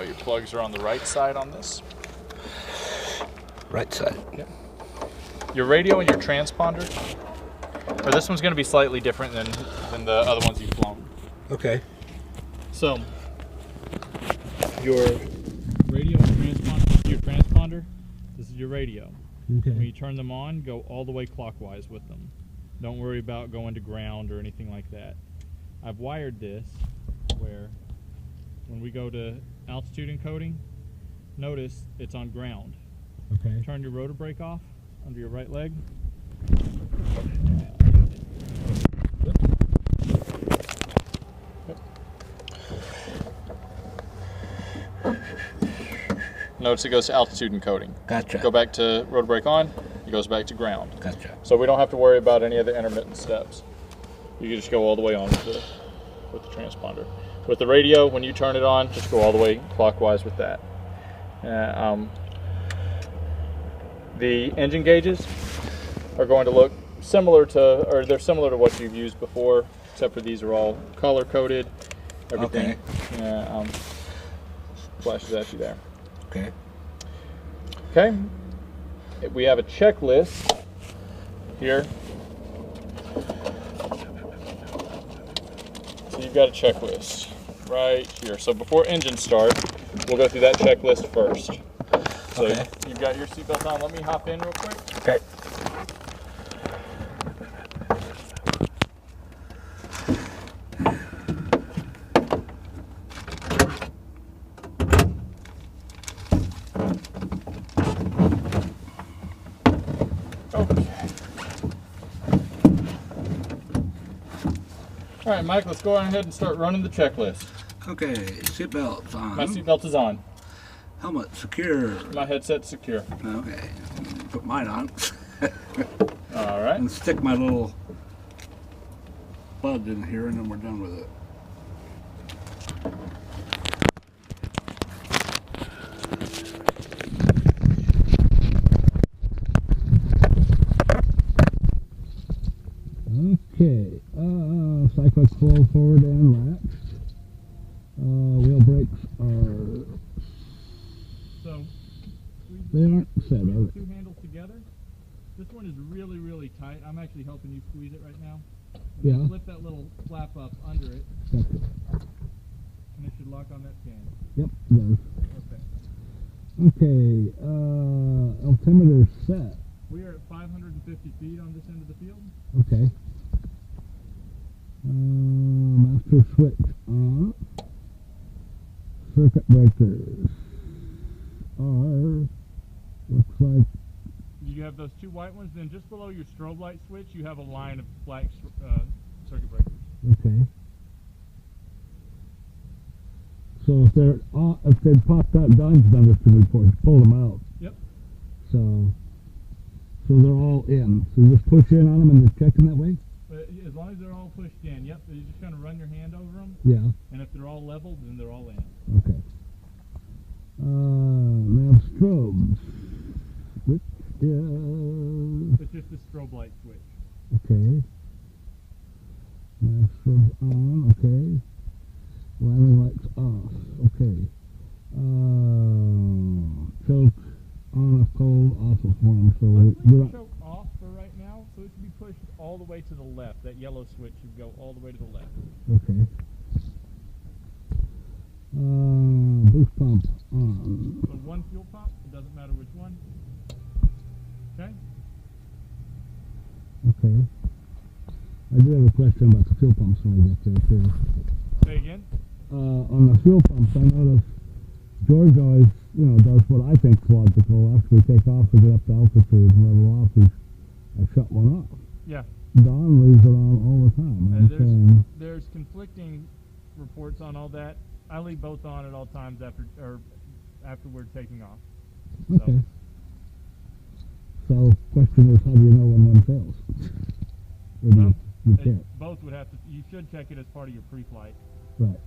your plugs are on the right side on this. Right side. Yep. Your radio and your transponder, or this one's going to be slightly different than the other ones you've flown. Okay. So, your radio and your transponder, this is your radio. Okay. When you turn them on, go all the way clockwise with them. Don't worry about going to ground or anything like that. I've wired this where when we go to altitude encoding, notice it's on ground. Okay. Turn your rotor brake off under your right leg. Notice it goes to altitude encoding. Gotcha. Go back to rotor brake on, it goes back to ground. Gotcha. So we don't have to worry about any of the intermittent steps. You can just go all the way on with the transponder. With the radio, when you turn it on, just go all the way clockwise with that. The engine gauges are going to look similar to, or they're similar to what you've used before, except for these are all color coded. Everything flashes at you there. Okay. Okay. We have a checklist here. So you've got a checklist right here. So before engine start, we'll go through that checklist first. So you've got your seatbelt on. Let me hop in real quick. Okay. All right, Mike, let's go on ahead and start running the checklist. Okay, seatbelt's on. My seatbelt is on. Helmet secure. My headset's secure. Okay, put mine on. All right. And stick my little bud in here and then we're done with it. Okay, cyclic flow forward and latch. Wheel brakes are... So, they aren't set, are they? Two handles together. This one is really, really tight. I'm actually helping you squeeze it right now. Yeah. Flip that little flap up under it. Gotcha. And it should lock on that pin. Yep, it does. Okay. Okay, altimeter set. We are at 550 feet on this end of the field. Okay. Master switch on. Circuit breakers are, looks like... You have those two white ones, then just below your strobe light switch, you have a line of black circuit breakers. Okay. So if they popped out, Don's done this to me before, he's pulled them out. Yep. So they're all in. So you just push in on them and just check them that way? As long as they're all pushed in, yep. You're just going to run your hand over them. Yeah. And if they're all leveled, then they're all in. Okay. Now strobes. Which is... It's just the strobe light switch. Okay. Now strobes on, okay. Landing lights off, okay. Choke on if cold, off if warm. So let's leave the choke off for right now, so it should be pushed all the way to the left. That yellow switch should go all the way to the left. Okay. Boost pump on. So one fuel pump, it doesn't matter which one. Okay? Okay. I do have a question about the fuel pumps when I get there too. Say again? On the fuel pumps, I noticed George always, does what I think is logical. After we take off, we get up to altitude and level off, I shut one off. Yeah. Don leaves it on all the time. There's conflicting reports on all that. I leave both on at all times after we're taking off. Okay. So, question is, how do you know when one fails? Or do you can't? Both would have to. You should check it as part of your pre-flight. Right.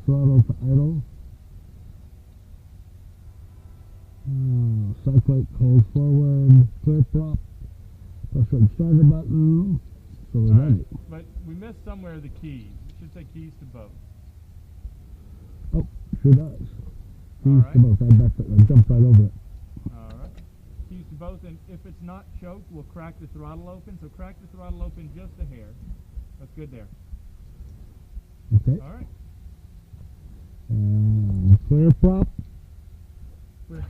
Throttle to idle. Cyclic hold forward. Clear prop. Press the starter button. So we're ready. But we missed somewhere the keys. It should say keys to both. Sure does. Keys right. to both. I jumped right over it. Alright. Keys to both, and if it's not choked, we'll crack the throttle open. So crack the throttle open just a hair. That's good there. Okay. Alright. Clear prop. Clear.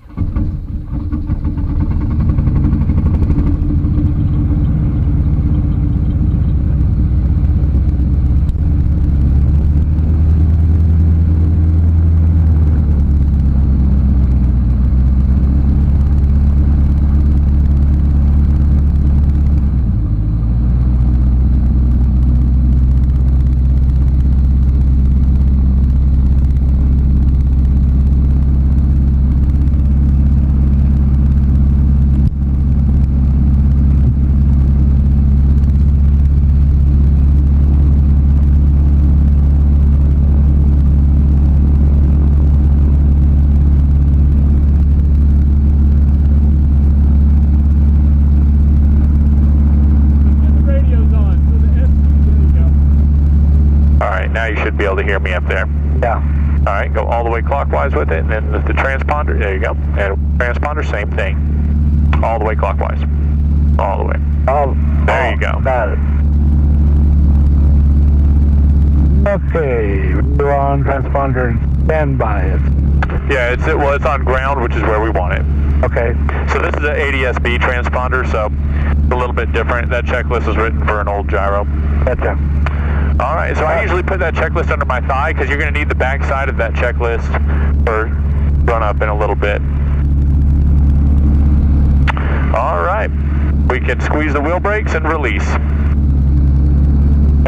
Be able to hear me up there. Yeah. All right, go all the way clockwise with it, and then the transponder, there you go. And transponder, same thing. All the way clockwise. All the way. There you go. Got it. Okay, we're on transponder and standby. Yeah, it's on ground, which is where we want it. Okay. So this is an ADS-B transponder, so it's a little bit different. That checklist was written for an old gyro. Gotcha. All right, so I usually put that checklist under my thigh because you're going to need the back side of that checklist for run up in a little bit. All right, we can squeeze the wheel brakes and release.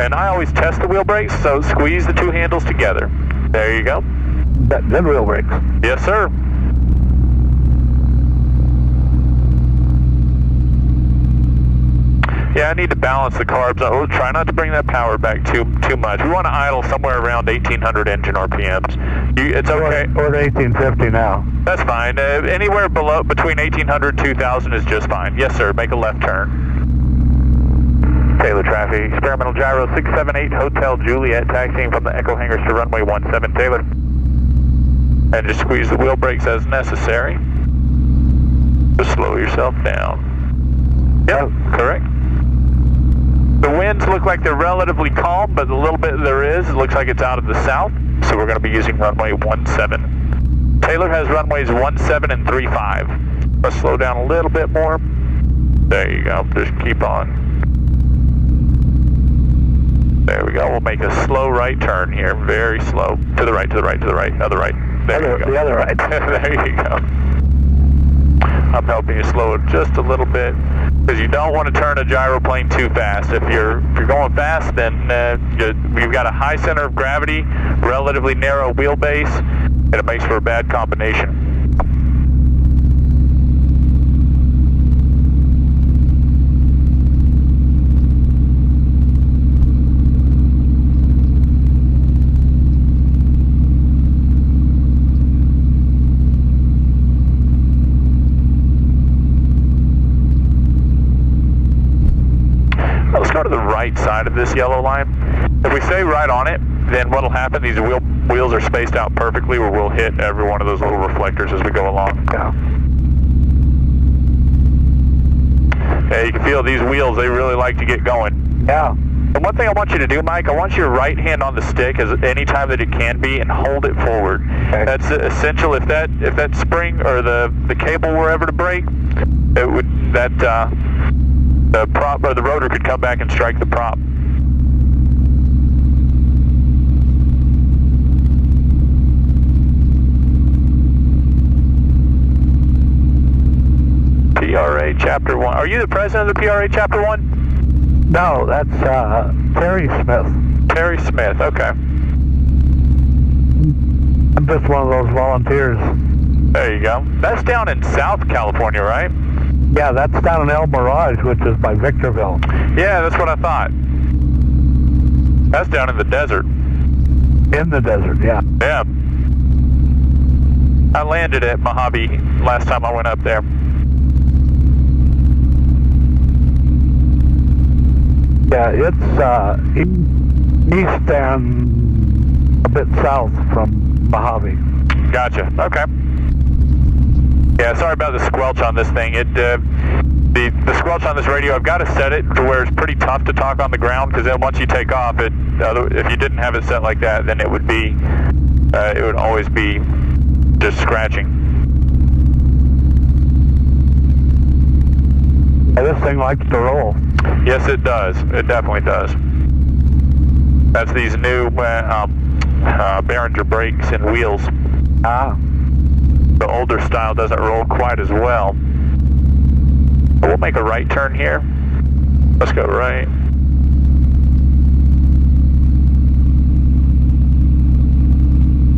And I always test the wheel brakes, so squeeze the two handles together. There you go. Good wheel brakes. Yes, sir. Yeah, I need to balance the carbs. We'll try not to bring that power back too much. We want to idle somewhere around 1800 engine RPMs. It's okay. Or 1850 now. That's fine. Anywhere between 1800 and 2000 is just fine. Yes, sir. Make a left turn. Taylor traffic. Experimental gyro 678 Hotel Juliet taxiing from the Echo hangars to runway 17 Taylor. And just squeeze the wheel brakes as necessary. Just slow yourself down. Yep, correct. The winds look like they're relatively calm, but the little bit there is, it looks like it's out of the south. So we're going to be using runway 17. Taylor has runways 17 and 35. Let's slow down a little bit more. There you go. Just keep on. There we go. We'll make a slow right turn here. Very slow. To the right, to the right, to the right. Other right. There you go. The other right. There you go. I'm helping you slow it just a little bit because you don't want to turn a gyroplane too fast. If you're going fast, then you've got a high center of gravity, relatively narrow wheelbase, and it makes for a bad combination. Let's go to the right side of this yellow line. If we stay right on it, then what'll happen, these wheels are spaced out perfectly where we'll hit every one of those little reflectors as we go along. Yeah, you can feel these wheels, they really like to get going. Yeah. And one thing I want you to do, Mike, I want your right hand on the stick as any time that it can be and hold it forward. Okay. That's essential. If that spring or the cable were ever to break, it would the prop or the rotor could come back and strike the prop. PRA Chapter 1. Are you the president of the PRA Chapter 1? No, that's Terry Smith. Terry Smith, okay. I'm just one of those volunteers. There you go. That's down in South California, right? Yeah, that's down in El Mirage, which is by Victorville. Yeah, that's what I thought. That's down in the desert. In the desert, yeah. Yeah. I landed at Mojave last time I went up there. Yeah, it's east and a bit south from Mojave. Gotcha. Okay. Yeah, sorry about the squelch on this thing. The squelch on this radio, I've got to set it to where it's pretty tough to talk on the ground, because then once you take off, if you didn't have it set like that, then it would always be just scratching. Yeah, this thing likes to roll. Yes, it does. It definitely does. That's these new Behringer brakes and wheels. Ah. The older style doesn't roll quite as well. We'll make a right turn here. Let's go right.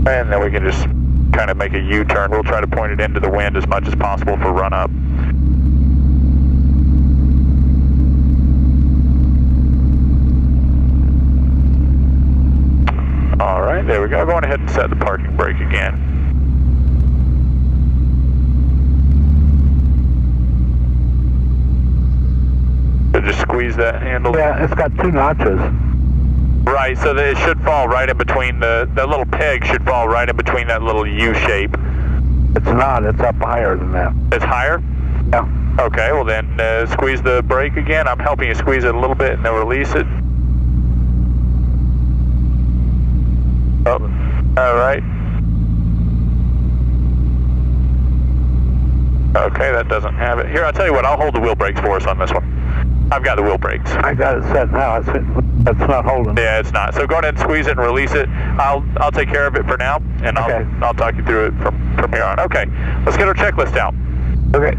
And then we can just kind of make a U-turn. We'll try to point it into the wind as much as possible for run up. All right, there we go. Going ahead and set the parking brake again. So just squeeze that handle. Yeah, it's got 2 notches. Right, so that it should fall right in between that little peg should fall right in between that little U shape. It's not, it's up higher than that. It's higher? Yeah. Okay, well then squeeze the brake again. I'm helping you squeeze it a little bit and then release it. Oh, all right. Okay, that doesn't have it. Here, I'll tell you what, I'll hold the wheel brakes for us on this one. I've got the wheel brakes. I got it set now. It's not holding. Yeah, it's not. So go ahead and squeeze it and release it. I'll take care of it for now, and okay. I'll talk you through it from here on. Okay, let's get our checklist out. Okay.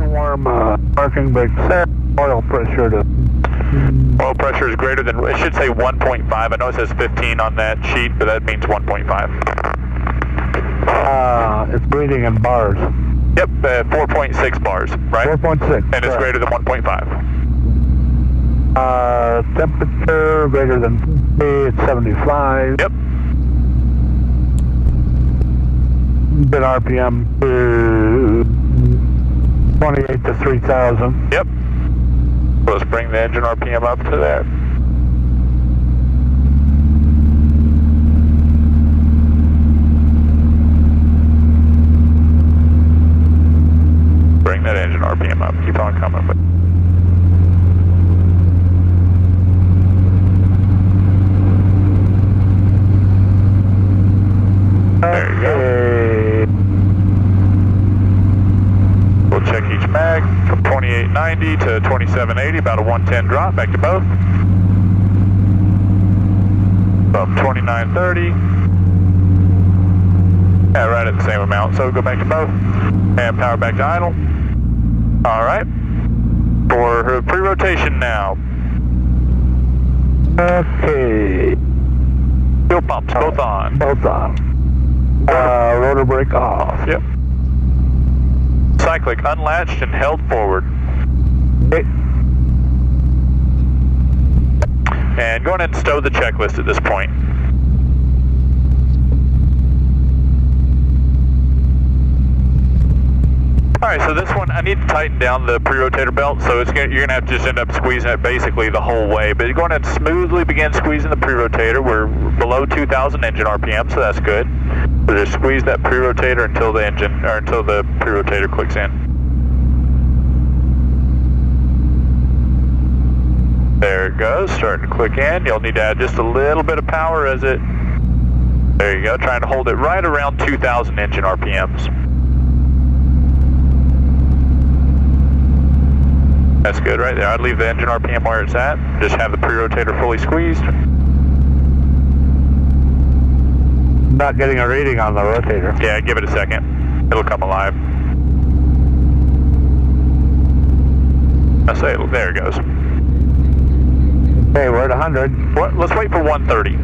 Warm parking brake set. Oil pressure to. Oil pressure is greater than, it should say 1.5. I know it says 15 on that sheet, but that means 1.5. It's reading in bars. Yep, 4.6 bars, right? 4.6. And it's greater than 1.5. Temperature greater than 50, it's 75. Yep. Bit RPM to 28 to 3,000. Yep. Let's bring the engine RPM up to that. Bring that engine RPM up. Keep on coming. There you go. We'll check each mag from 2890 to 2780, about a 110 drop. Back to both. From 2930. Yeah, right at the same amount. So go back to both. And power back to idle. All right. For her pre-rotation now. Okay. Fuel pumps, both on. Both on. Rotor brake off. Yep. Cyclic unlatched and held forward. Okay. And go ahead and stow the checklist at this point. Alright, so this one, I need to tighten down the pre-rotator belt, so you're going to have to just end up squeezing it basically the whole way. But you're going to smoothly begin squeezing the pre-rotator. We're below 2,000 engine RPM, so that's good. So just squeeze that pre-rotator until the pre-rotator clicks in. There it goes, starting to click in. You'll need to add just a little bit of power as it, there you go, trying to hold it right around 2,000 engine RPMs. That's good right there. I'd leave the engine RPM where it's at. Just have the pre-rotator fully squeezed. Not getting a reading on the rotator. Yeah, give it a second. It'll come alive. I say, there it goes. Okay, we're at 100. Let's wait for 130.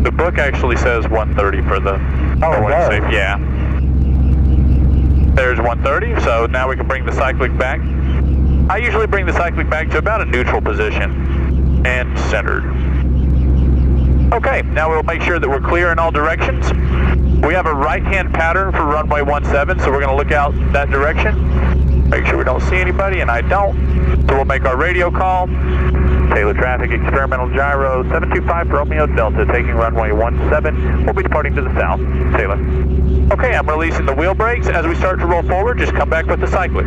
The book actually says 130 for the... Oh, it does? Safe. Yeah. There's 130, so now we can bring the cyclic back. I usually bring the cyclic back to about a neutral position and centered. Okay, now we'll make sure that we're clear in all directions. We have a right-hand pattern for runway 17, so we're going to look out that direction. Make sure we don't see anybody, and I don't. So we'll make our radio call. Taylor traffic, experimental gyro 725 Romeo Delta, taking runway 17. We'll be departing to the south. Taylor. Okay, I'm releasing the wheel brakes. As we start to roll forward, just come back with the cyclic.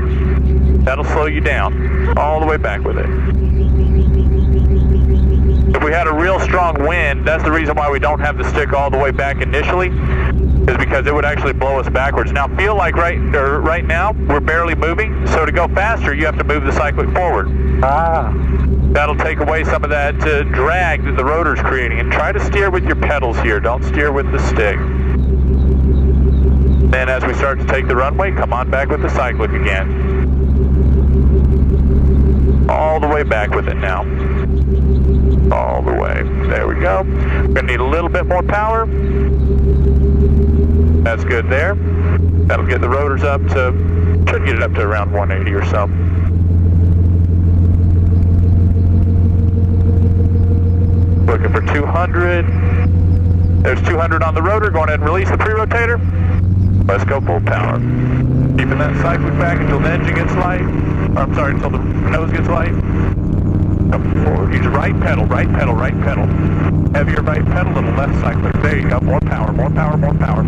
That'll slow you down. All the way back with it. If we had a real strong wind, that's the reason why we don't have the stick all the way back initially, is because it would actually blow us backwards. Now feel like right now, we're barely moving, so to go faster, you have to move the cyclic forward. That'll take away some of that drag that the rotor's creating. And try to steer with your pedals here, don't steer with the stick. Then as we start to take the runway, come on back with the cyclic again. All the way back with it now. All the way. There we go. We're going to need a little bit more power. That's good there. That'll get the rotors up to, should get it up to around 180 or so. Looking for 200. There's 200 on the rotor. Go ahead and release the pre-rotator. Let's go full power. Keeping that cyclic back until the engine gets light. Or, I'm sorry, until the nose gets light. Come forward. Use right pedal, right pedal, right pedal. Heavier right pedal, little left cyclic. There you go. More power, more power, more power.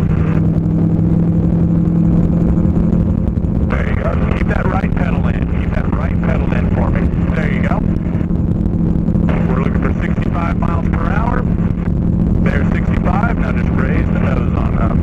There you go. Keep that right pedal in. Keep that right pedal in for me. There you go. We're looking for 65 miles per hour. There's 65. Now just raise the nose on up.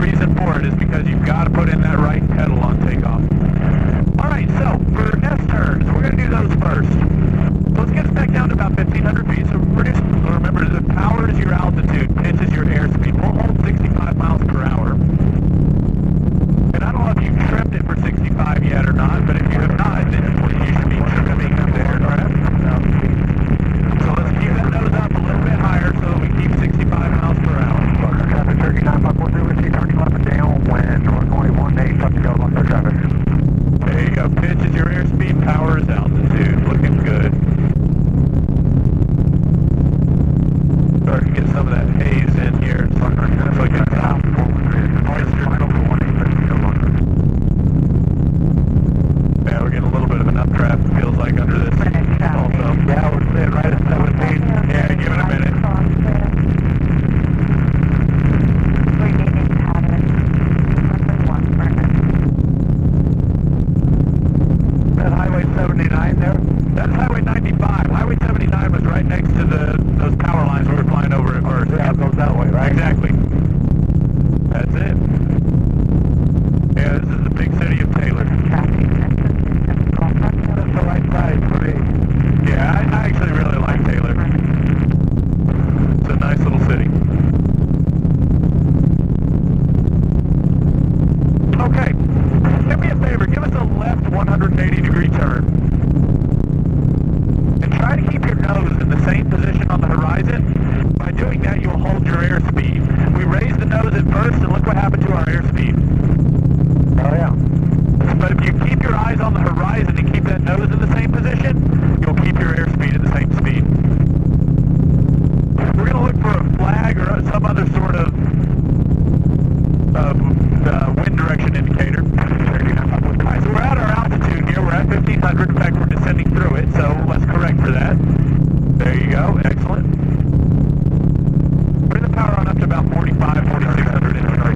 reason for it is because you've got to put in that right pedal on takeoff. Alright, so for S-turns, we're going to do those first. So let's get us back down to about 1,500 feet. So remember, the power is your altitude, pitch is your airspeed. We'll hold 65 miles per hour. And I don't know if you've trimmed it for 65 yet or not, but if you have not, then you should be trimming the aircraft. So let's keep that nose up a little bit higher so that we keep 65 miles per hour. Traffic 39.10, we'll see turning left and down when north 21.8, touch to go, lock our traffic. There you go, pitch is your airspeed, power is altitude, looking good. Starting to get some of that haze in here, so I'm going to look at that. Yeah, we're getting a little bit of enough traffic, feels like, under this also. Yeah, we're sitting right at 17. Yeah, give it a minute. That Highway 79 there? That's Highway 95. Highway 79 was right next to those power lines we were flying over at first. Yeah, it goes that way, right? Exactly. That's it. Yeah, this is the big city of Taylor. That's the right side for me. Yeah, I actually really like Taylor. It's a nice little city. Okay, do me a favor, give us a left 180-degree turn. And try to keep your nose in the same position on the horizon. By doing that, you'll hold your airspeed. We raised the nose at first, and look what happened to our airspeed. Oh, yeah. But if you keep your eyes on the horizon and keep that nose in the same position, you'll keep your airspeed at the same speed. We're going to look for a flag or some other sort of wind direction indicator. Alright, so we're at our altitude here. We're at 1,500. In fact, we're descending through it, so let's correct for that. There you go. Excellent. Bring the power on up to about 4,500, 4,600 inches.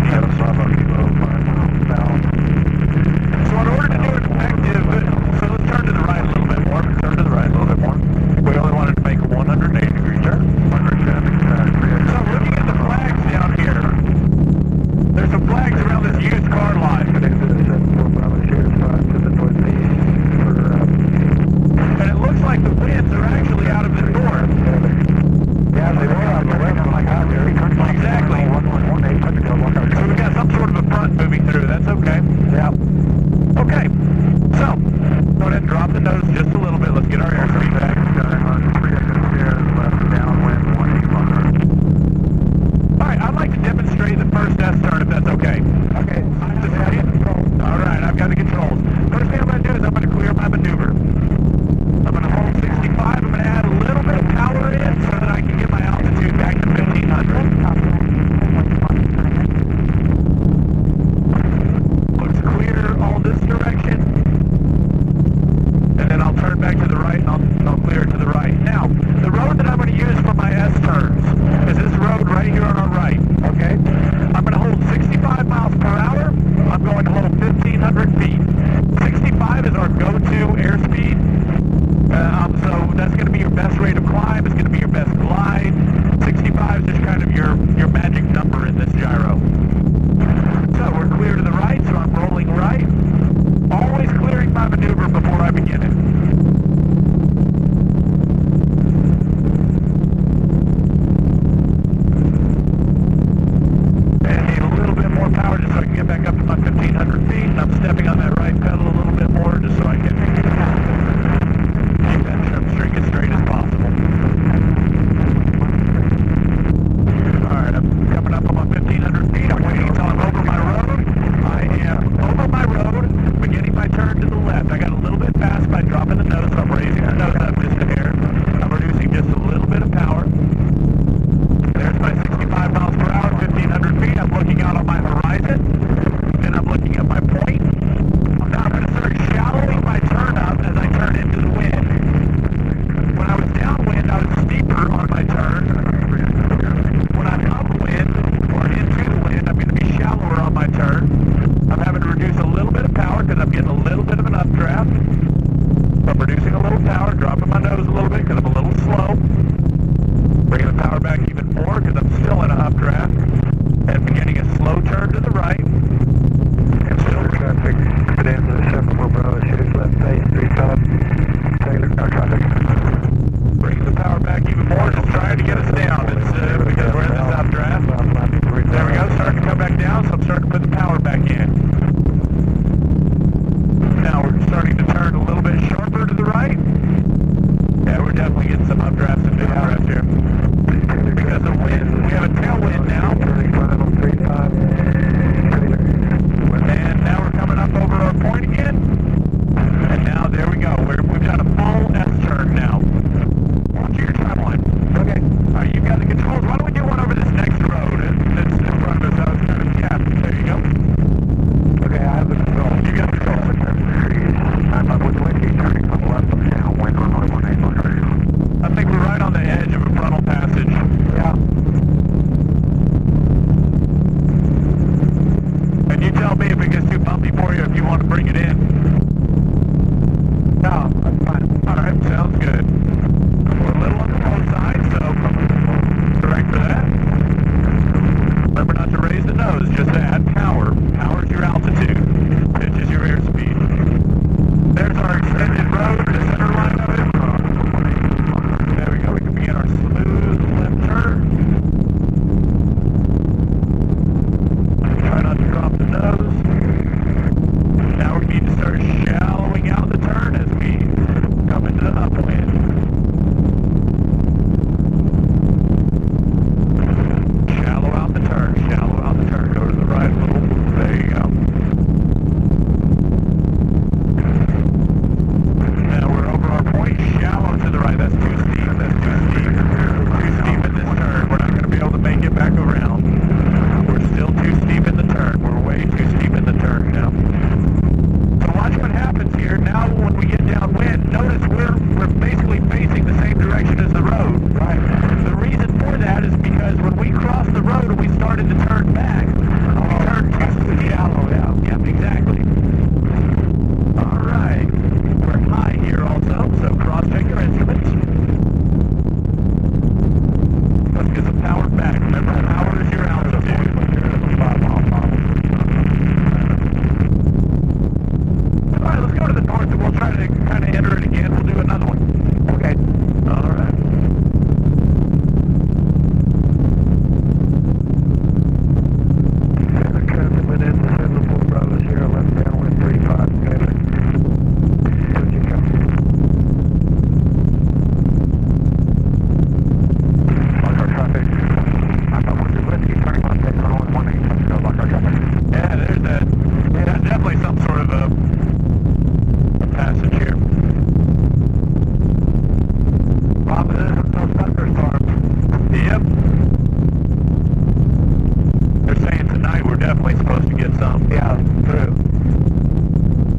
runway's supposed to get some. Yeah, true.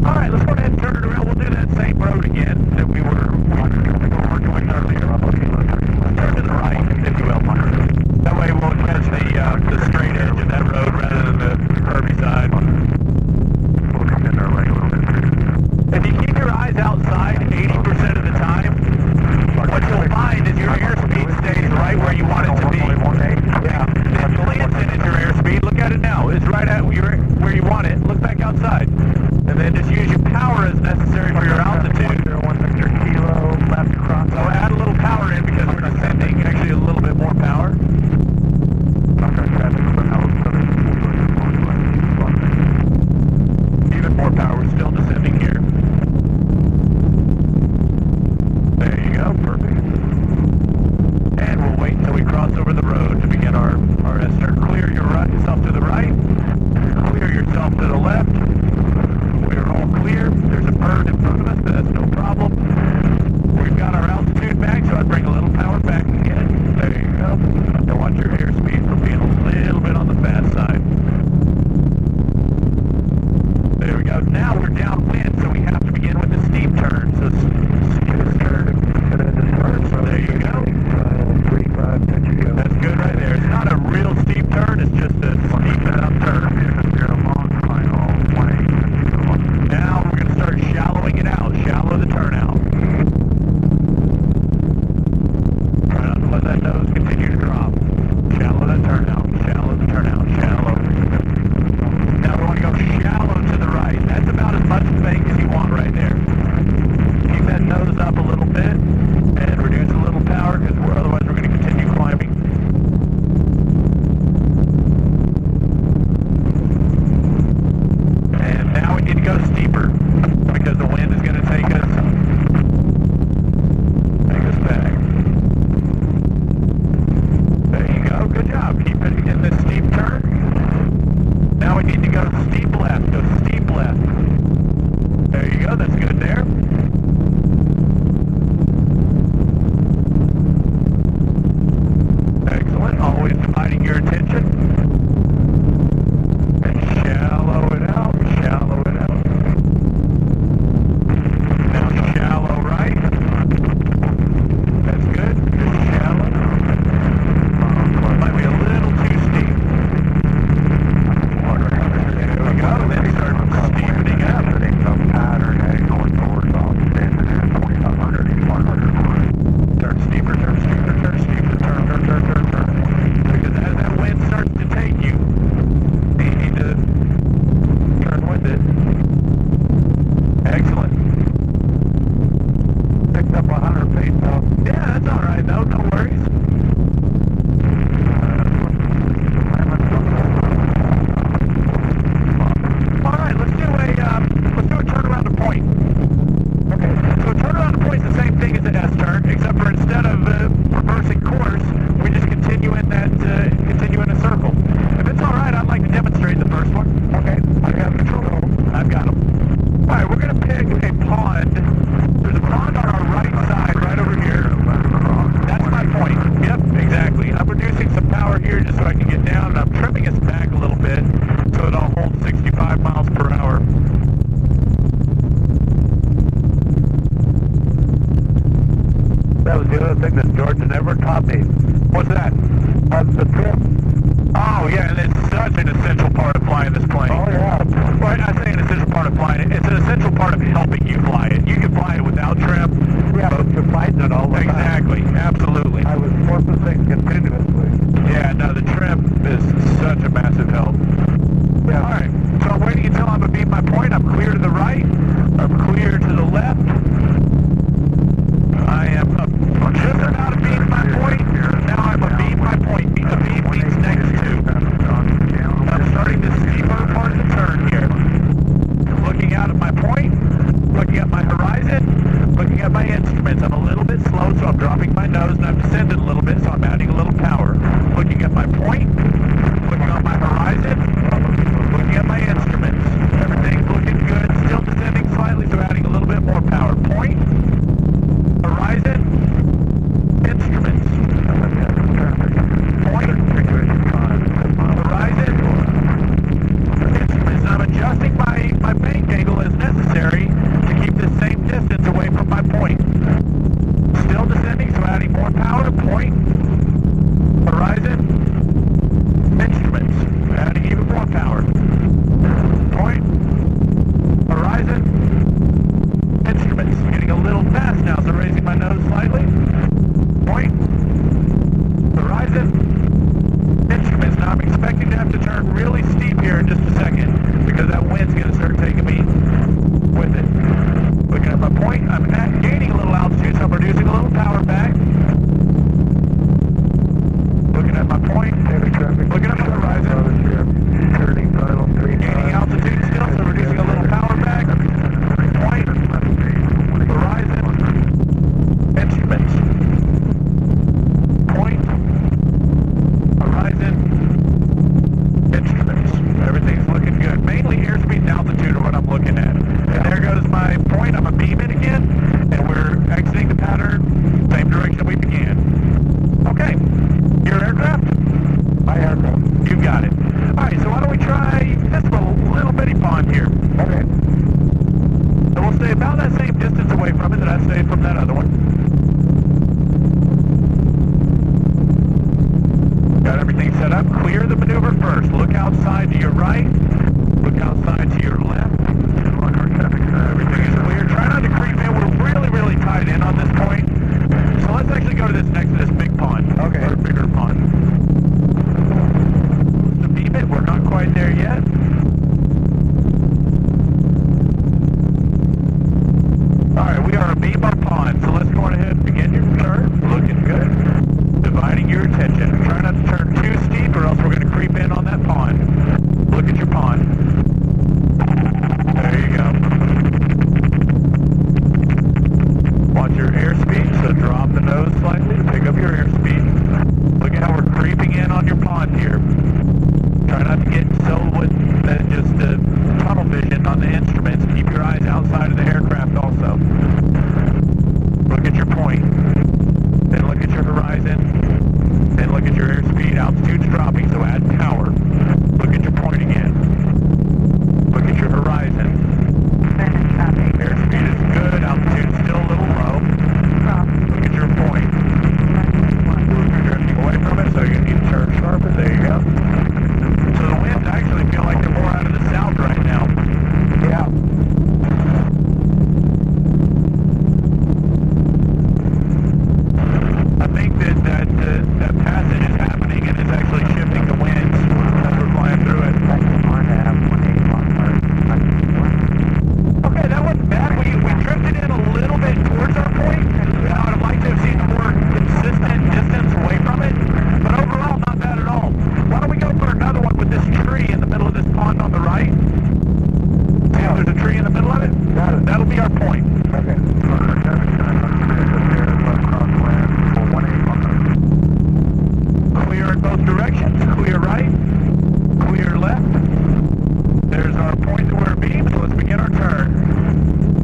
Alright, let's go ahead and turn it around. We'll do that same road again that we were doing earlier. Turn to the right, if you will. That way we'll catch the straight edge of that road rather than the curvy side. We'll come in there right a little bit. If you keep your eyes outside 80% of the time, what you'll find is your airspeed stays right where you want it to be. Yeah. Then glance in at your airspeed. Look at it now. It's right at where you want it. Look back outside. And then just use your power as got it. Alright, so why don't we try this little bitty pond here? Okay. So we'll stay about that same distance away from it that I stayed from that other one. Got everything set up. Clear the maneuver first. Look outside to your right. Look outside to your left. Everything is clear. Try not to creep in. We're really, really tied in on this point. So let's actually go to this next to this big pond. Okay. Or bigger pond. To beam it, we're not quite there yet. Alright, we are a beam our pond, so let's go on ahead and begin your turn. Looking good. Dividing your attention. Try not to turn too steep or else we're going to creep in on that pond. Look at your pond. There you go. Watch your airspeed, so drop the nose slightly to pick up your airspeed. Look at how we're creeping in on your pond here. Try not to get so with just tunnel vision on the instruments. Keep your eyes outside of the aircraft also. Look at your point. Then look at your horizon. Then look at your airspeed. Altitude's dropping, so add power. Look at your point again. Look at your horizon. Airspeed is good. Altitude's still a little low. Look at your point. You're drifting away from it, so you need to turn sharper. There you go. So the winds actually feel like they're more out of the south right now. Yeah. I think that passage is happening and it's actually shifting the winds as we're flying through it. Okay, that wasn't bad. We drifted in a little bit towards our point. I would have liked to have seen more consistent distance away from it, but overall not bad at all. Why don't we go for another one with this tree in the middle of this pond on the right? See if there's a tree in the middle of it? That'll be our point. Okay. Clear in both directions. Clear right. Clear left. There's our point to where it beams, so let's begin our turn.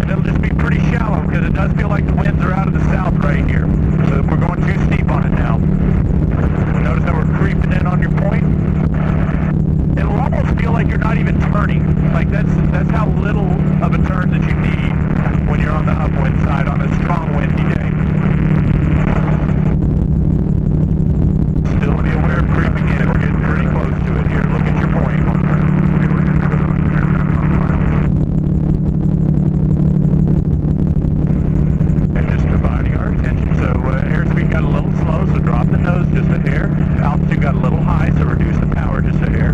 And it'll just be pretty shallow because it does feel like the winds are out of the south right here. So we're going too steep on it now. Notice how we're creeping in on your point. It'll almost feel like you're not even turning. Like that's how little of a turn that you need when you're on the upwind side on a strong windy day. Still be aware of creeping in. We're getting pretty close to it here. Look at your point. And just dividing our attention. So airspeed got a little slow, so drop the nose just a hair. Altitude got a little high, so reduce the power just a hair.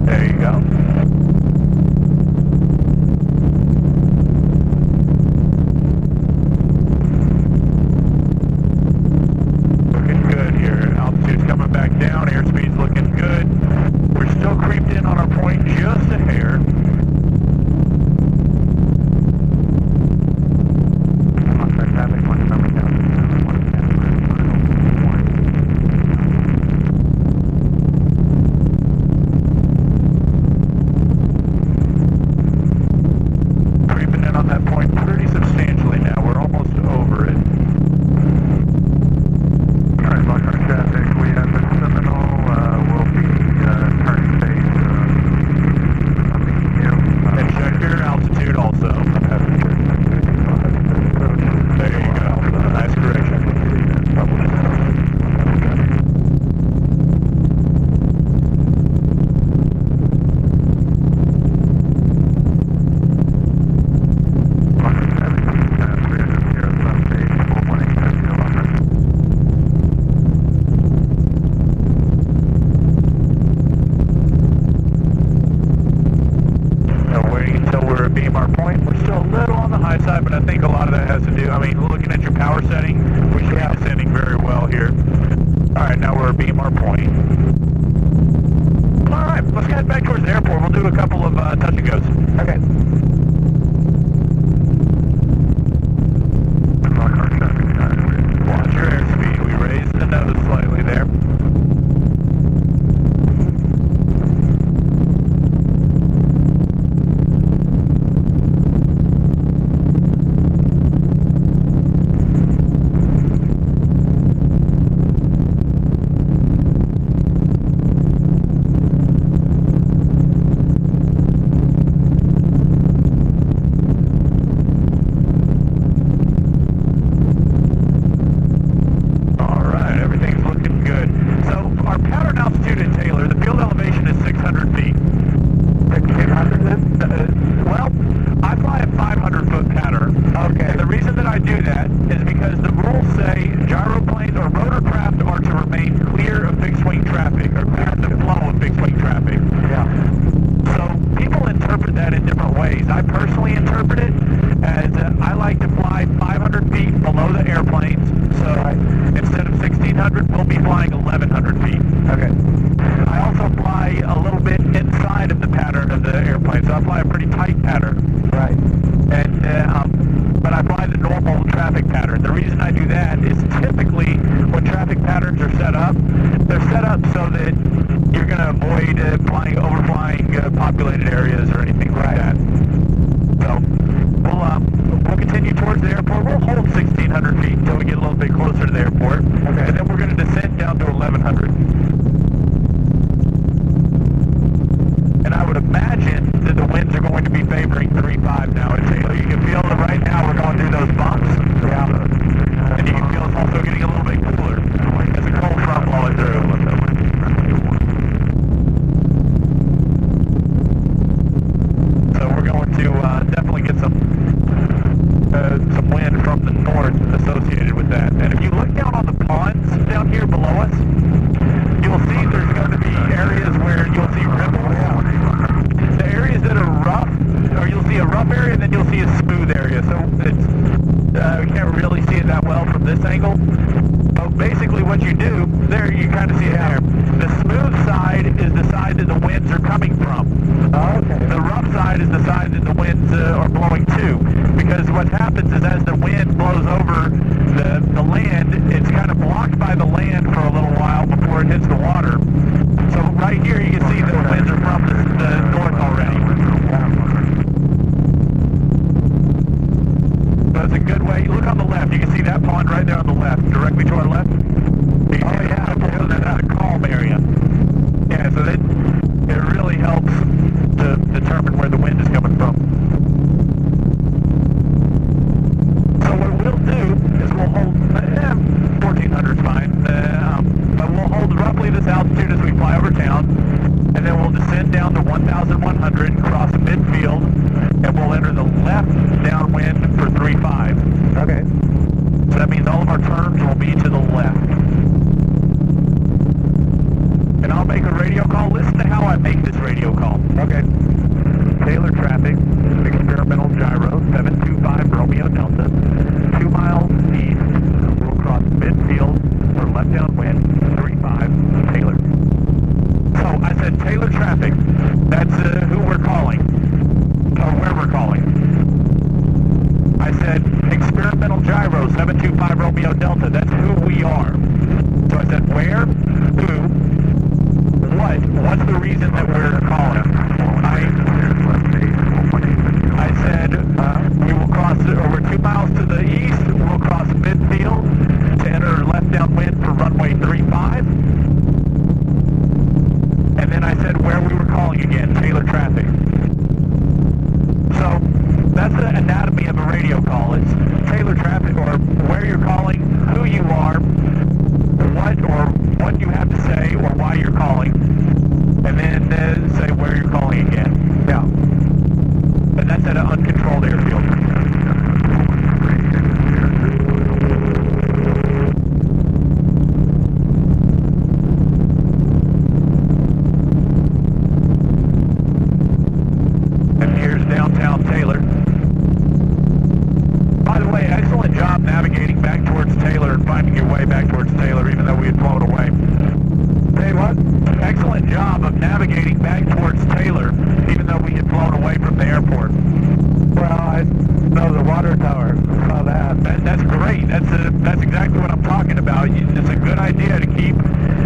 There you go. Looking good here. Altitude's coming back down. Airspeed's looking good. We're still creeped in on our point just a hair. do that is typically when traffic patterns are set up, they're set up so that you're going to avoid overflying populated areas or anything like that. So we'll continue towards the airport. We'll hold 1,600 feet until we get a little bit closer to the airport, and then we're going to descend down to 1,100. And I would imagine that the winds are going to be favoring 3-5 now. So you can feel that right now we're going through those bumps. Yeah. And you can feel it's also getting a little bit cooler as the cold front blowing through. So we're going to definitely get some wind from the north associated with that. And if you look down on the ponds down here below us, you'll see there's going to be areas where you'll see ripples. The areas that are rough, or you'll see a rough area and then you'll see a smooth area. So it's we can't really see it that well from this angle. But basically what you do, there you kind of see it there. The smooth side is the side that the winds are coming from. The rough side is the side that the winds are blowing to. Because what happens is as the wind blows over the land, it's kind of blocked by the land for a little while before it hits the water. So right here you can see that the winds are from the north already. So it's a good way. Look on the left. You can see that pond right there on the left, directly to our left. You can see that's a calm area. Yeah, so it really helps to determine where the wind is coming from. So what we'll do is we'll hold 1,400 is fine, but we'll hold roughly this altitude as we fly over town, and then we'll descend down to 1,100 and cross the midfield, and we'll enter the left downwind for 3-5. Okay. So that means all of our turns will be to the left. And I'll make a radio call. Listen to how I make this radio call. Okay. Taylor traffic, experimental gyro, 725 Romeo Delta, 2 miles east. We'll cross midfield for left downwind, 3-5, Taylor. So I said Taylor traffic, that's who we're calling, or where we're calling. I said experimental gyro, 725 Romeo Delta, that's who we are. So I said where, who, what's the reason that we're calling? I said we will cross, over 2 miles to the east, we'll cross midfield to enter left downwind for runway 35. And then I said where we were calling again, Taylor traffic. So that's the anatomy of a radio call. It's Taylor traffic, or where you're calling, who you are, what you have to say, or why you're calling, and then say where you're calling again. Yeah. And that's at an uncontrolled airfield. And here's downtown Taylor. By the way, excellent job navigating back towards Taylor and finding your way back towards Taylor, even though we had flown away. Hey, what? Excellent job of navigating back towards Taylor, even though we had flown away from the airport. Well, I know the water tower. Saw that. That's great. That's exactly what I'm talking about. It's a good idea to keep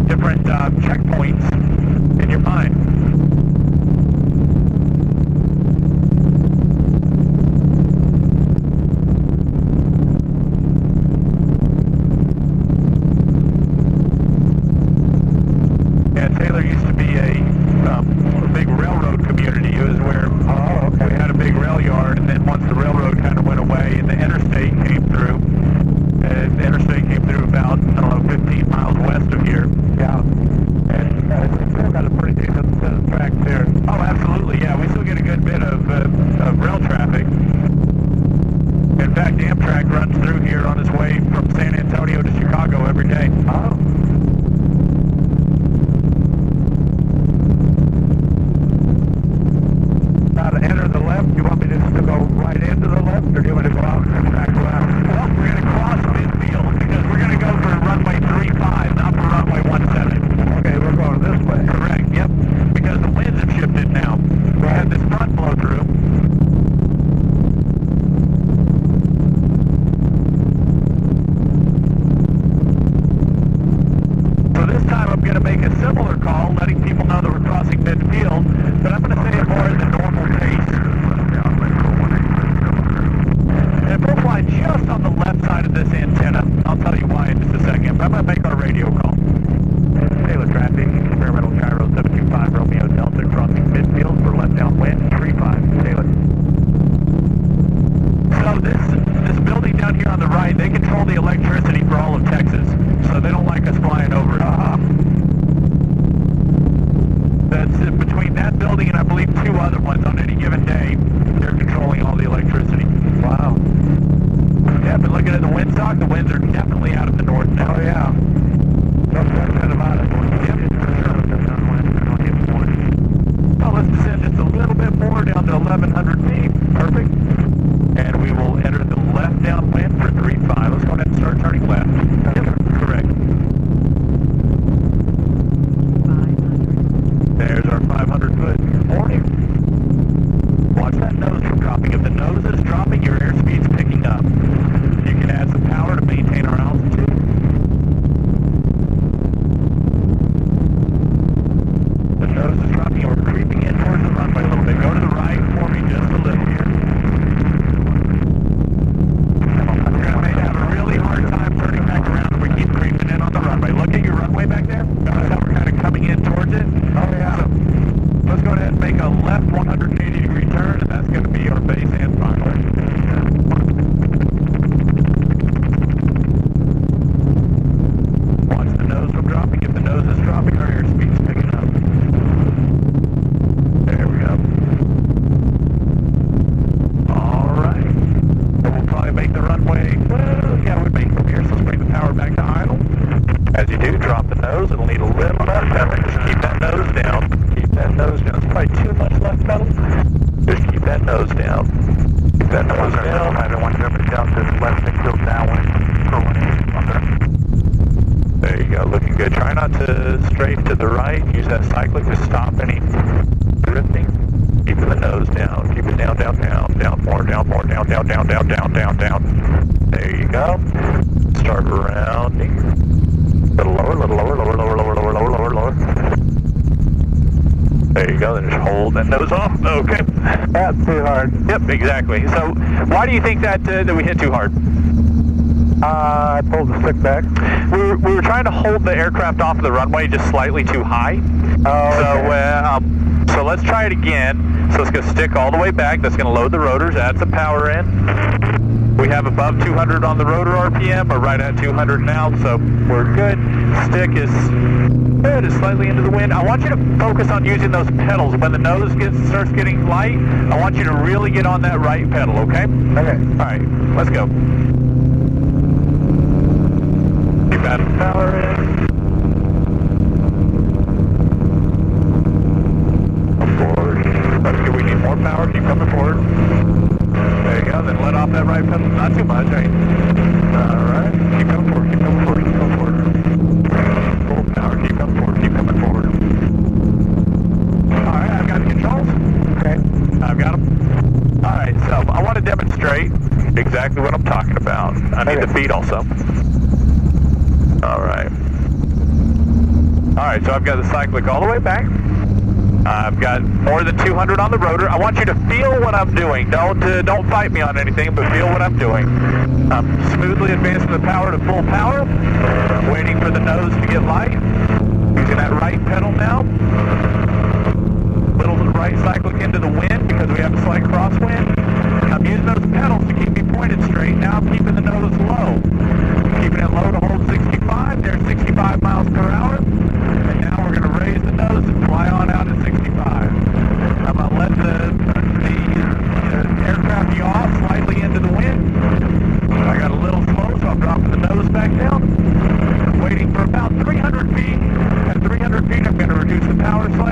different checkpoints in your mind. Taylor used to be a big railroad community. It was where we had a big rail yard, and then once the railroad kind of went away and the interstate came through, about, I don't know, 15 miles west of here. Yeah. And it's still got a pretty decent set of tracks here. Oh, absolutely, yeah. We still get a good bit of rail traffic. In fact, Amtrak runs through here on its way from San Antonio to Chicago every day. Oh. To enter the left, you want me just to go right into the left, or do you want to go out and back around? Well, we're going to cross midfield, because we're going to go for runway 35, not for runway 17. Okay, we're going this way. Correct, yep, because the winds have shifted now. We had this front blow through. believe 2 other ones on any given day. They're controlling all the electricity. Wow. Yeah, but looking at the windsock, the winds are definitely out of the north now. Oh, yeah. No question about it. Well, let's descend just a little bit more down to 1,100 feet. Perfect. And we will enter the left downwind for 3-5. Let's go ahead and start turning left. Yep, correct. 500. There's our 500 foot warning. Watch that nose from dropping. If the nose is dropping, your airspeed's picking up. You can add some power to maintain our altitude. The nose is dropping and we're creeping in towards the runway a little bit. Go to the right for me just a little here. We're going to have a really hard time turning back around if we keep creeping in on the runway. Look at your runway back there. Notice how we're kind of coming in towards it? Oh, yeah. So, let's go ahead and make a left 180 degree turn, and that's going to be our base and final. Watch the nose from dropping. If the nose is dropping, our airspeed's picking up. There we go. Alright. So we'll probably make the runway, well, yeah, we make it from here, so let's bring the power back to idle. As you do, drop the nose. It'll need a little left pedal. Just keep that nose down. Keep that nose down. It's probably too much left pedal. Just keep that nose down. Keep that nose down. I don't want to go down to the left and go downwind. There you go. Looking good. Try not to strafe to the right. Use that cyclic to stop any drifting. Keeping the nose down. Keep it down, down, down. Down more, down more, down, down, down, down, down, down, down. There you go. Start rounding. A little lower, lower, lower, lower, lower, lower, lower, lower, lower. There you go, then just hold that nose off. Okay. That's too hard. Yep, exactly. So, why do you think that that we hit too hard? I pulled the stick back. We were trying to hold the aircraft off of the runway just slightly too high. Oh, So let's try it again. So it's going to stick all the way back. That's going to load the rotors, add some power in. We have above 200 on the rotor RPM. We're right at 200 now, so we're good. Stick is good. It's slightly into the wind. I want you to focus on using those pedals. When the nose starts getting light, I want you to really get on that right pedal, okay? Okay. All right, let's go. Keep adding power in. Forward. That's good. We need more power. Keep coming forward. There you go. Then let off that right pedal. Not too much, right? All right. Keep coming forward. Keep coming forward. Keep coming forward. Full power. Keep coming forward. Keep coming forward. All right. I've got the controls. Okay. I've got them. All right. So I want to demonstrate exactly what I'm talking about. I need the feet also. All right. All right. So I've got the cyclic all the way back. I've got more than 200 on the rotor. I want you to feel what I'm doing. Don't fight me on anything, but feel what I'm doing. I'm smoothly advancing the power to full power. Waiting for the nose to get light. Using that right pedal now. Little right cyclic into the wind because we have a slight crosswind. I'm using those pedals to keep me pointed straight. Now I'm keeping the nose low. Keeping it low to hold 65. There's 65 miles per hour. And now we're going to raise the nose and fly on out at 65. I'm going to let the aircraft yaw slightly into the wind. I got a little slow, so I'm dropping the nose back down. Waiting for about 300 feet. At 300 feet, I'm going to reduce the power slightly.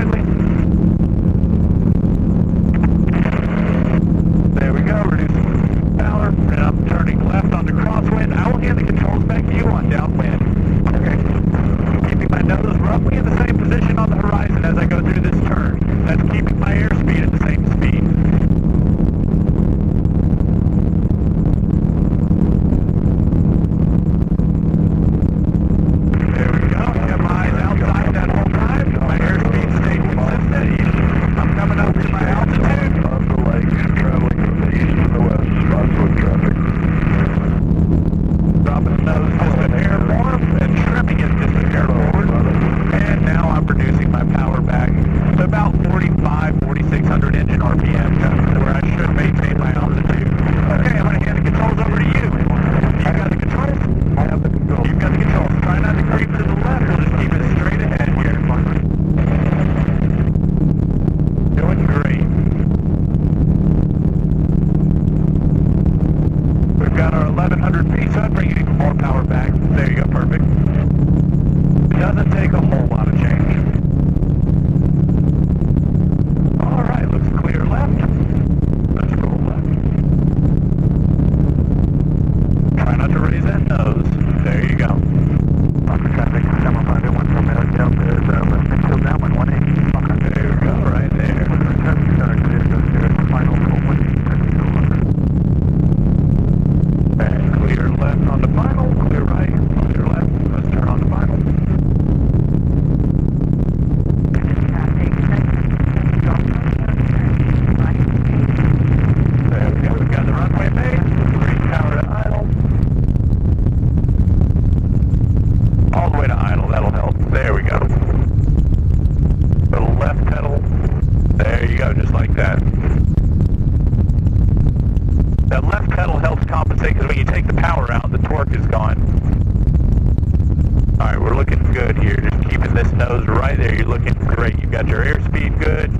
power out, the torque is gone. Alright, we're looking good here. Just keeping this nose right there. You're looking great. You've got your airspeed good.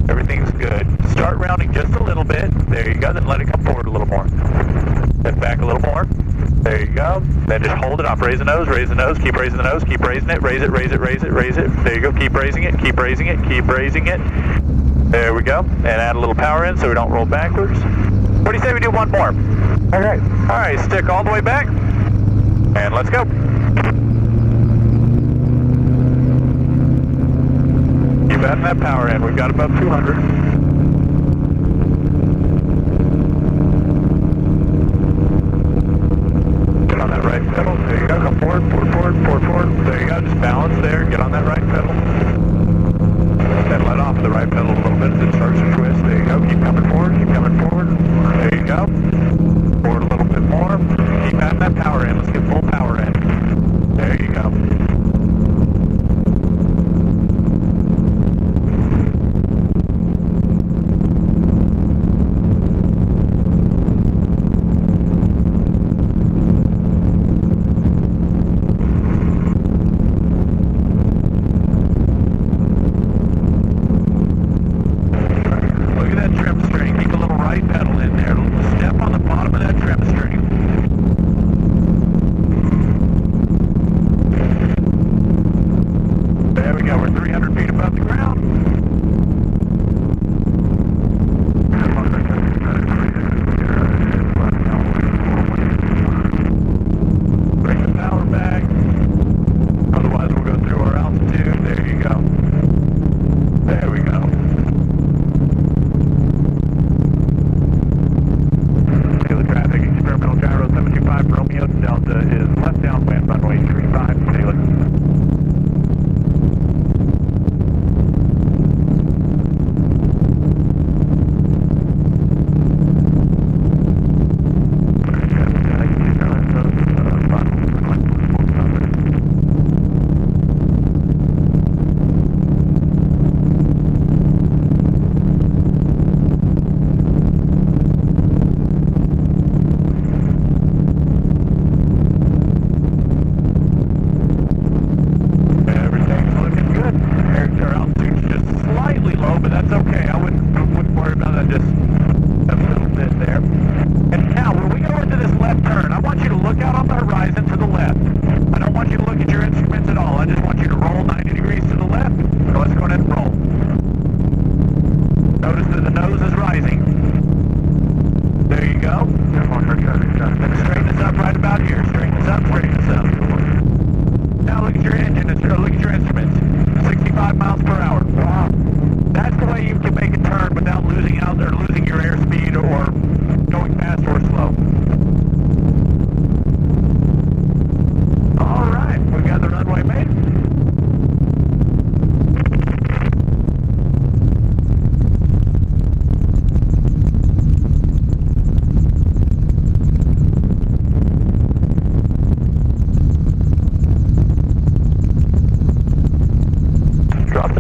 Everything's good. Start rounding just a little bit. There you go. Then let it come forward a little more. Then back a little more. There you go. Then just hold it off. Raise the nose, keep raising the nose, keep raising it, raise it, raise it, raise it, raise it. There you go. Keep raising it, keep raising it, keep raising it. There we go. And add a little power in so we don't roll backwards. What do you say we do one more? Okay. Alright, stick all the way back. And let's go. Keep adding that power in. We've got above 200. Get on that right pedal. There you go. Come forward, forward, forward, forward, forward. There you go. Just balance there. Get on that right pedal. Then let off the right pedal a little bit as it starts to twist. There you go. Keep coming forward. Keep coming forward. There you go. Forward a little bit more. Keep adding that power in. Let's get full power in. There you go.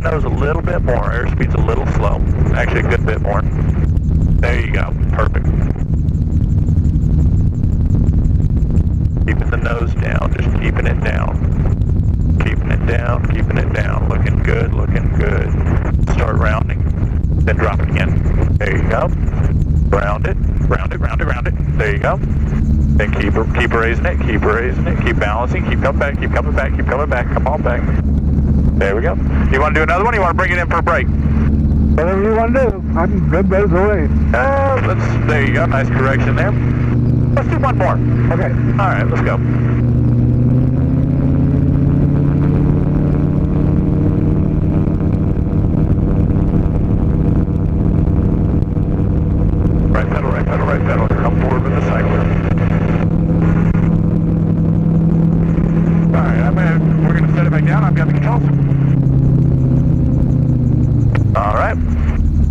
Nose a little bit more. Airspeed's a little slow. Actually, a good bit more. There you go. Perfect. Keeping the nose down. Just keeping it down. Keeping it down. Keeping it down. Looking good. Looking good. Start rounding. Then drop it again. There you go. Round it. Round it. Round it. Round it. There you go. Then keep raising it. Keep raising it. Keep balancing. Keep coming back. Keep coming back. Keep coming back. Come on back. There we go. You want to do another one or you want to bring it in for a break? Whatever you want to do. I'm good as always. There you go. Nice correction there. Let's do one more. Okay. All right, let's go. Right pedal, right pedal, right pedal. Come forward with the cycler. All right, we're going to set it back down. I've got the controls. All right.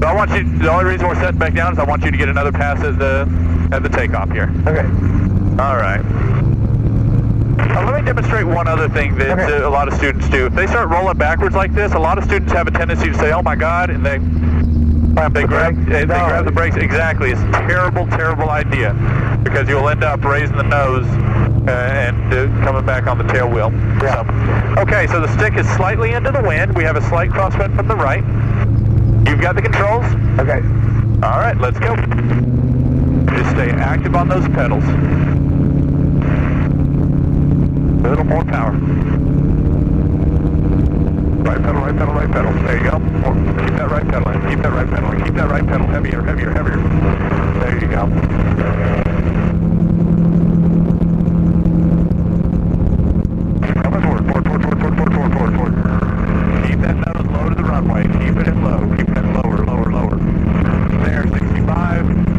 So I want you. The only reason we're setting back down is I want you to get another pass at the takeoff here. Okay. All right. Let me demonstrate one other thing that a lot of students do. If they start rolling backwards like this, a lot of students have a tendency to say, "Oh my God," and They grab the brakes, exactly. It's a terrible, terrible idea because you'll end up raising the nose and coming back on the tail wheel. Yeah. So, okay, so the stick is slightly into the wind. We have a slight crosswind from the right. You've got the controls? Okay. All right, let's go. Just stay active on those pedals. A little more power. Right pedal, right pedal, right pedal. There you go. Keep that right pedal in. Keep that right pedal in. Keep that right pedal heavier, heavier, heavier. There you go. Coming forward, forward, forward, forward, forward, forward, forward, forward. Keep that nose low to the runway. Keep it in low. Keep it lower, lower, lower. There, 65.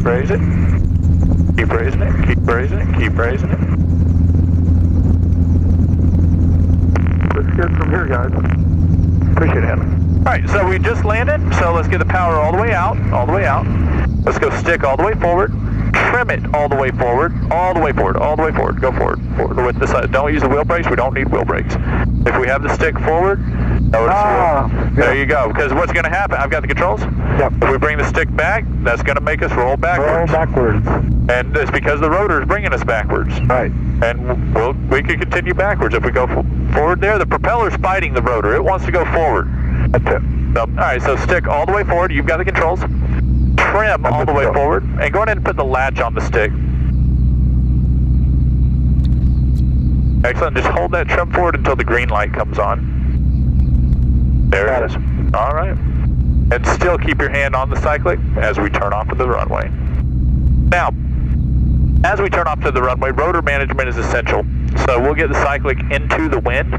Raise it. Keep raising it. Keep raising it. Keep raising it. Let's get from here, guys. Appreciate it, Henry. All right, so we just landed, so let's get the power all the way out, all the way out. Let's go stick all the way forward. Trim it all the way forward, all the way forward, all the way forward. Go forward, forward with the side. Don't use the wheel brakes. We don't need wheel brakes. If we have the stick forward, there you go. Because what's going to happen? I've got the controls. Yep. If we bring the stick back, that's going to make us roll backwards. Roll backwards. And it's because the rotor is bringing us backwards. Right. And we can continue backwards if we go forward there. The propeller's fighting the rotor. It wants to go forward. That's it. So, all right, so stick all the way forward. You've got the controls. Trim all the way forward. And go ahead and put the latch on the stick. Excellent. Just hold that trim forward until the green light comes on. There it is. All right. And still keep your hand on the cyclic as we turn off to the runway. Now, as we turn off to the runway, rotor management is essential. So we'll get the cyclic into the wind.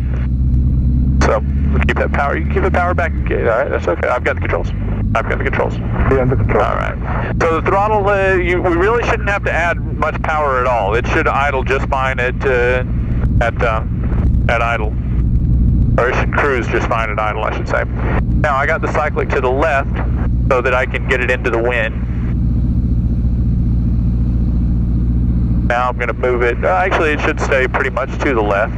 So we'll keep that power. You can keep the power back. Okay, all right, that's okay. I've got the controls. I've got the controls. Be under control. All right. So the throttle, we really shouldn't have to add much power at all. It should idle just fine at idle. Or it should cruise just fine at idle, I should say. Now I got the cyclic to the left so that I can get it into the wind. Now I'm going to move it. Actually, it should stay pretty much to the left.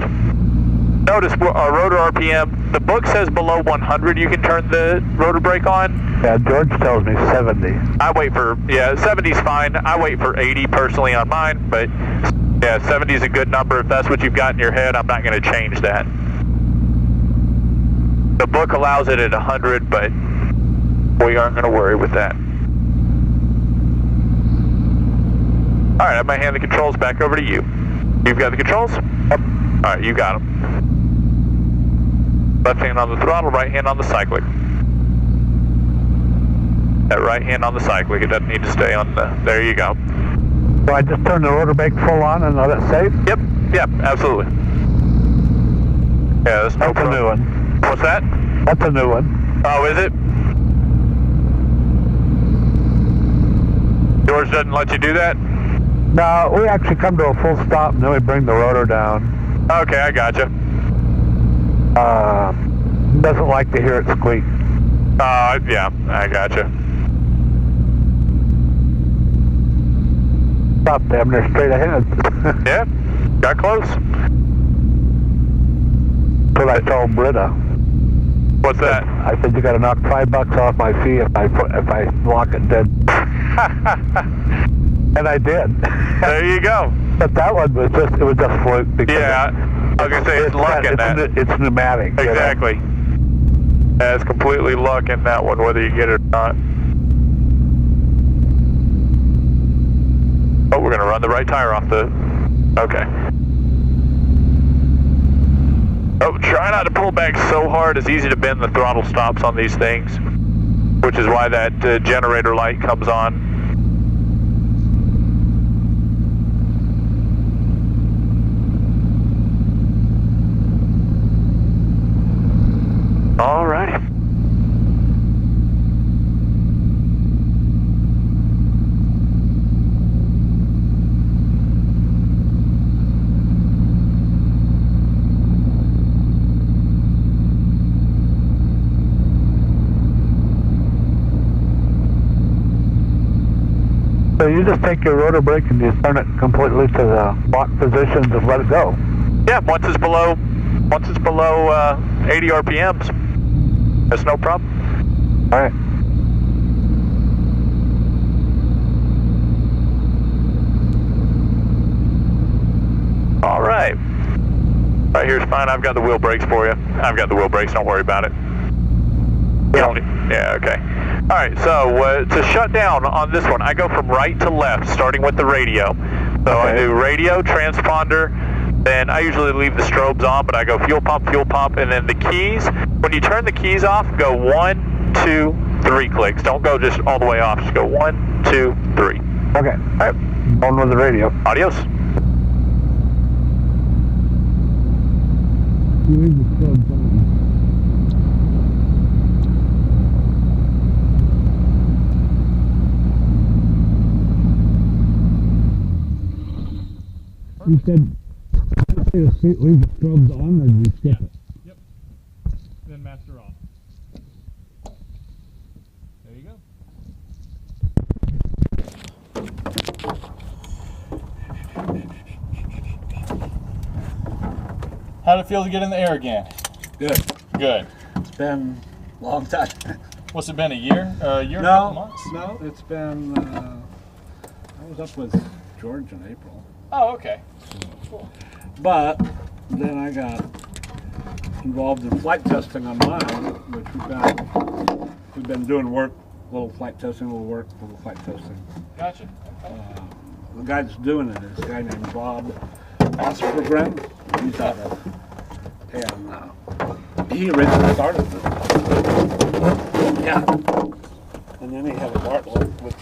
Notice our rotor RPM, the book says below 100 you can turn the rotor brake on. Yeah, George tells me 70. I wait for, 70's fine. I wait for 80 personally on mine, but yeah, 70 is a good number. If that's what you've got in your head, I'm not going to change that. The book allows it at 100, but we aren't going to worry with that. All right, I'm going to hand the controls back over to you. You've got the controls? Yep. All right, you got them. Left hand on the throttle, right hand on the cyclic. That right hand on the cyclic, it doesn't need to stay on the, there you go. So I just turn the rotor brake full on and let it safe? Yep, absolutely. Yeah, that's no problem. That's a new one. What's that? That's a new one. Oh, is it? George doesn't let you do that? No, we actually come to a full stop and then we bring the rotor down. Okay, I gotcha. Doesn't like to hear it squeak. Yeah, I gotcha. Stop damn near straight ahead. Yeah, got close. That's what I told Britta. What's that? I said you got to knock $5 off my fee if I lock it dead. And I did. There you go. But that one was just, it was just fluke. Yeah, I was going to say it's luck in that. It's pneumatic. Exactly. You know? Yeah, it's completely luck in that one, whether you get it or not. Oh, we're going to run the right tire off the... Okay. Oh, try not to pull back so hard. It's easy to bend the throttle stops on these things, which is why that generator light comes on. All righty. So you just take your rotor brake and you turn it completely to the lock positions and let it go. Yeah, once it's below 80 RPMs, that's no problem. All right. All right. Right here's fine. I've got the wheel brakes for you. I've got the wheel brakes. Don't worry about it. Yeah, okay. All right, so to shut down on this one, I go from right to left, starting with the radio. So I do radio, transponder, then I usually leave the strobes on, but I go fuel pump, and then the keys. When you turn the keys off, go 1, 2, 3 clicks. Don't go just all the way off. Just go 1, 2, 3. Okay. All right. On with the radio. Adios. You leave the strobes on. You said leave the strobes on, or did you skip it? Yep. Then master off. There you go. How'd it feel to get in the air again? Good. Good. It's been a long time. What's it been, a year? A year and a No, couple months? no, it's been, I was up with George in April. Oh, okay. Cool. But then I got involved in flight testing on mine, which we've been doing work, little flight testing, little flight testing. Gotcha. The guy that's doing it is a guy named Bob Osbergren. He's out of, and he originally started this. Yeah. And then he had a Bartlett, which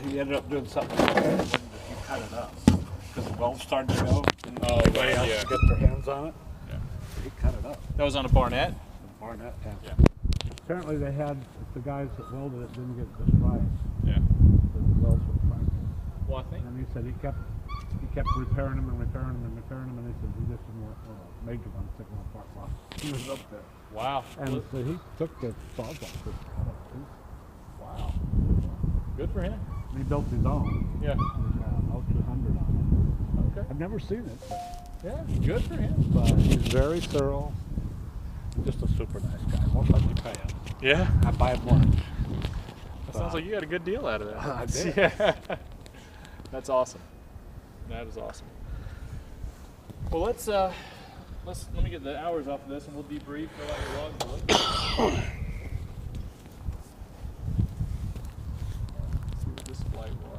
he ended up doing something like that, and he cut it up. Because the welds started to go, and everybody else to get their hands on it. Yeah. He cut it up. That was on a Barnett? Barnett, yeah. Apparently they had, the guys that welded it didn't get it just right. Yeah. The welds were cracked. Well, I think. And he said he kept repairing them and repairing them and repairing them, and he said he just didn't want major ones taken apart while he was up there. Wow. And so he took the saws off this cut up too. Wow. Good for him. And he built his own. Yeah. He's got an 0200 on Okay. it. I've never seen it, but Yeah. Good for him. he's very thorough. Just a super nice guy. Won't let you pay him. Yeah. I buy him lunch. That sounds like you got a good deal out of that. I did. Yeah. That's awesome. That is awesome. Well, let me get the hours off of this, and we'll debrief. Fill out your logbook. See what this flight was.